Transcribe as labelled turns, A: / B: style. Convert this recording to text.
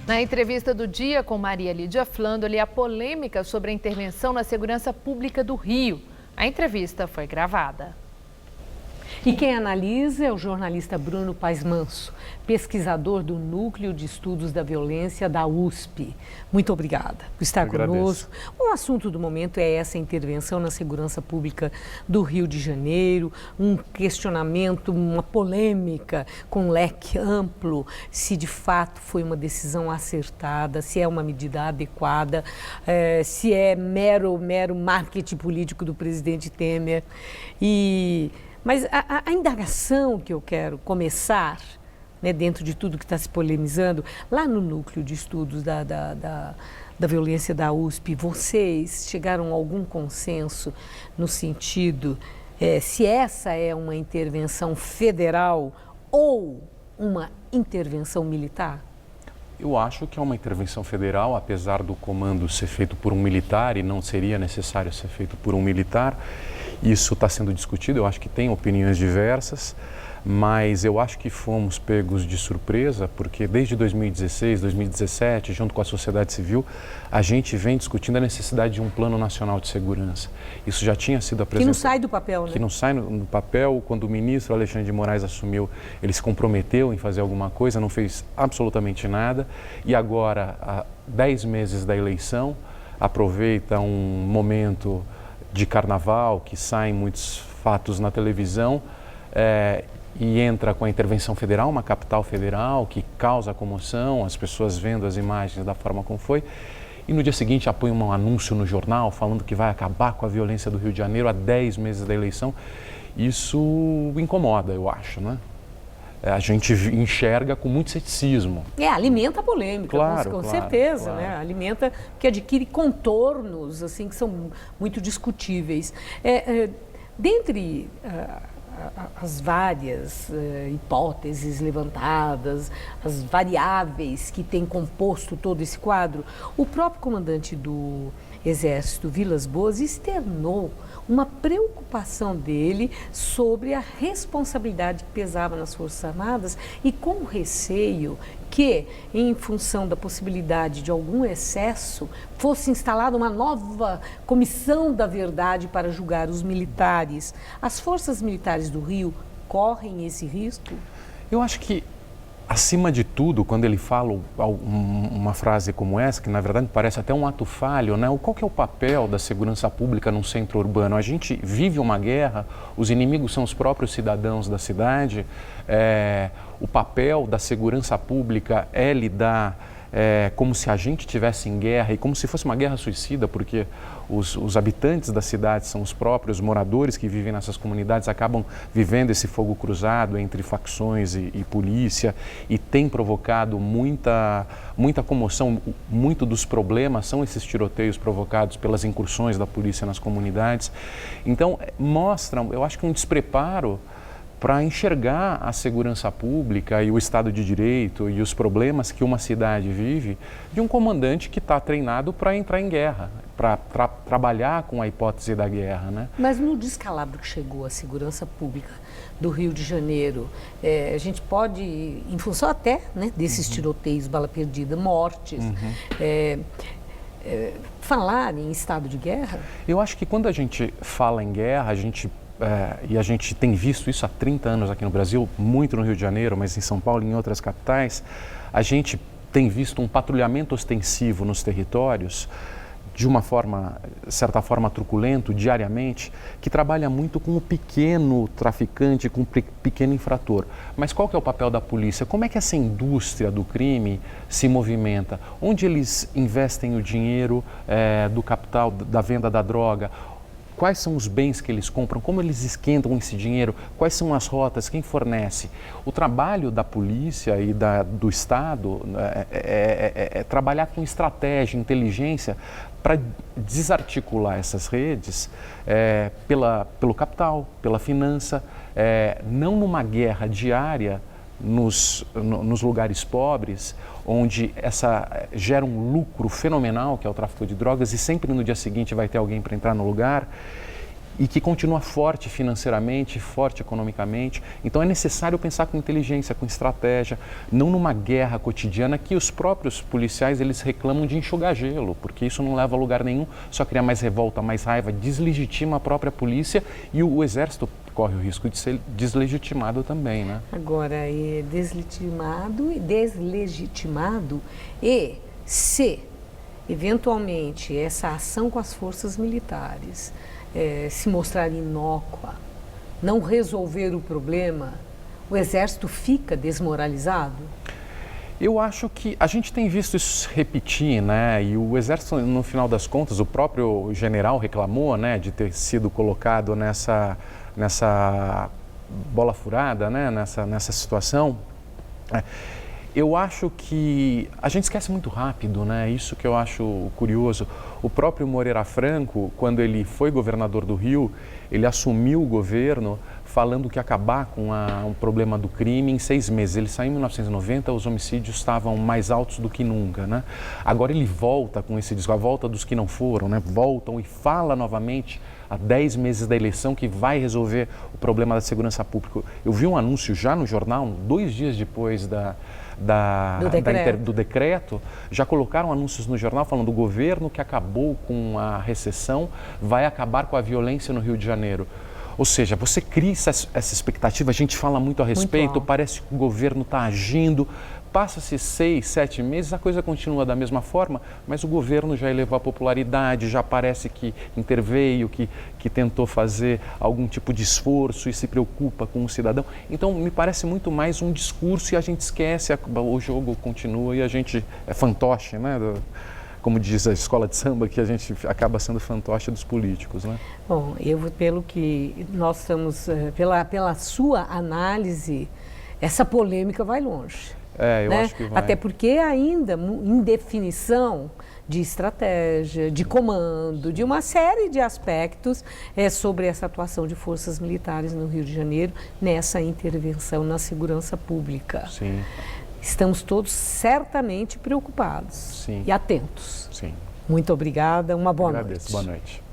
A: Na entrevista do dia com Maria Lídia Flandoli, a polêmica sobre a intervenção na segurança pública do Rio. A entrevista foi gravada.
B: E quem analisa é o jornalista Bruno Paes Manso, pesquisador do Núcleo de Estudos da Violência da USP. Muito obrigada por estar conosco. O assunto do momento é essa intervenção na segurança pública do Rio de Janeiro, um questionamento, uma polêmica com leque amplo, se de fato foi uma decisão acertada, se é uma medida adequada, se é mero marketing político do presidente Temer. Mas a indagação que eu quero começar, né, dentro de tudo que está se polemizando, lá no Núcleo de Estudos da Violência da USP, vocês chegaram a algum consenso no sentido se essa é uma intervenção federal ou uma intervenção militar?
C: Eu acho que é uma intervenção federal, apesar do comando ser feito por um militar e não seria necessário ser feito por um militar. Isso está sendo discutido, eu acho que tem opiniões diversas, mas eu acho que fomos pegos de surpresa, porque desde 2016, 2017, junto com a sociedade civil, a gente vem discutindo a necessidade de um plano nacional de segurança. Isso já tinha sido apresentado.
B: Que não sai do papel, né?
C: Que não sai no papel. Quando o ministro Alexandre de Moraes assumiu, ele se comprometeu em fazer alguma coisa, não fez absolutamente nada. E agora, há 10 meses da eleição, aproveita um momento de carnaval, que saem muitos fatos na televisão, e entra com a intervenção federal, uma capital federal que causa comoção, as pessoas vendo as imagens da forma como foi, e no dia seguinte apoia um anúncio no jornal falando que vai acabar com a violência do Rio de Janeiro há 10 meses da eleição. Isso incomoda, eu acho, né? A gente enxerga com muito ceticismo.
B: Alimenta a polêmica, com certeza,
C: claro.
B: Né? Alimenta, que adquire contornos assim, que são muito discutíveis. Dentre as várias hipóteses levantadas, as variáveis que têm composto todo esse quadro, o próprio comandante do Exército, Vilas Boas, externou uma preocupação dele sobre a responsabilidade que pesava nas Forças Armadas e com o receio que, em função da possibilidade de algum excesso, fosse instalada uma nova comissão da verdade para julgar os militares. As forças militares do Rio correm esse risco?
C: Eu acho que, acima de tudo, quando ele fala uma frase como essa, que na verdade parece até um ato falho, né? Qual que é o papel da segurança pública num centro urbano? A gente vive uma guerra, os inimigos são os próprios cidadãos da cidade, o papel da segurança pública é lidar como se a gente estivesse em guerra e como se fosse uma guerra suicida, porque os habitantes da cidade são os próprios moradores que vivem nessas comunidades, acabam vivendo esse fogo cruzado entre facções e polícia, e tem provocado muita comoção. Muito dos problemas são esses tiroteios provocados pelas incursões da polícia nas comunidades. Então, mostram, eu acho que um despreparo para enxergar a segurança pública e o Estado de Direito e os problemas que uma cidade vive de um comandante que está treinado para entrar em guerra, para trabalhar com a hipótese da guerra, né?
B: Mas no descalabro que chegou à segurança pública do Rio de Janeiro, a gente pode, em função até, né, desses tiroteios, bala perdida, mortes, falar em estado de guerra?
C: Eu acho que quando a gente fala em guerra, e a gente tem visto isso há 30 anos aqui no Brasil, muito no Rio de Janeiro, mas em São Paulo e em outras capitais, a gente tem visto um patrulhamento ostensivo nos territórios, de uma forma, certa forma, truculento, diariamente, que trabalha muito com o pequeno traficante, com o pequeno infrator. Mas qual que é o papel da polícia? Como é que essa indústria do crime se movimenta? Onde eles investem o dinheiro do capital, da venda da droga? Quais são os bens que eles compram? Como eles esquentam esse dinheiro? Quais são as rotas? Quem fornece? O trabalho da polícia e do Estado é trabalhar com estratégia, inteligência, para desarticular essas redes pelo capital, pela finança, não numa guerra diária nos lugares pobres, onde gera um lucro fenomenal, que é o tráfico de drogas, e sempre no dia seguinte vai ter alguém para entrar no lugar. e que continua forte financeiramente, forte economicamente. Então é necessário pensar com inteligência, com estratégia, não numa guerra cotidiana que os próprios policiais eles reclamam de enxugar gelo, porque isso não leva a lugar nenhum, só cria mais revolta, mais raiva, deslegitima a própria polícia e o exército corre o risco de ser deslegitimado também, né?
B: Agora, é deslegitimado e se eventualmente essa ação com as forças militares se mostrar inócua, não resolver o problema, o exército fica desmoralizado?
C: Eu acho que a gente tem visto isso se repetir, né? E o exército, no final das contas, o próprio general reclamou, né, de ter sido colocado nessa bola furada, né, nessa situação. Eu acho que a gente esquece muito rápido, né? Isso que eu acho curioso. O próprio Moreira Franco, quando ele foi governador do Rio, ele assumiu o governo falando que ia acabar com o problema do crime em 6 meses. Ele saiu em 1990, os homicídios estavam mais altos do que nunca, né? Agora ele volta com esse discurso, a volta dos que não foram, né? Voltam e fala novamente há 10 meses da eleição que vai resolver o problema da segurança pública. Eu vi um anúncio já no jornal, 2 dias depois do decreto, já colocaram anúncios no jornal falando do governo que acabou com a recessão, vai acabar com a violência no Rio de Janeiro. Ou seja, você cria essa expectativa, a gente fala muito a respeito, parece que o governo está agindo, passa-se 6, 7 meses, a coisa continua da mesma forma, mas o governo já elevou a popularidade, já parece que interveio, que tentou fazer algum tipo de esforço e se preocupa com o cidadão. Então, me parece muito mais um discurso e a gente esquece, o jogo continua e a gente é fantoche, né? Como diz a escola de samba, que a gente acaba sendo fantoche dos políticos, né?
B: Bom, pelo que nós estamos, pela sua análise, essa polêmica vai longe.
C: Eu acho que vai.
B: Até porque ainda em definição de estratégia, de comando, de uma série de aspectos sobre essa atuação de forças militares no Rio de Janeiro, nessa intervenção na segurança pública.
C: Sim.
B: Estamos todos certamente preocupados.
C: Sim.
B: E atentos.
C: Sim.
B: Muito obrigada, uma boa
C: noite. Boa noite.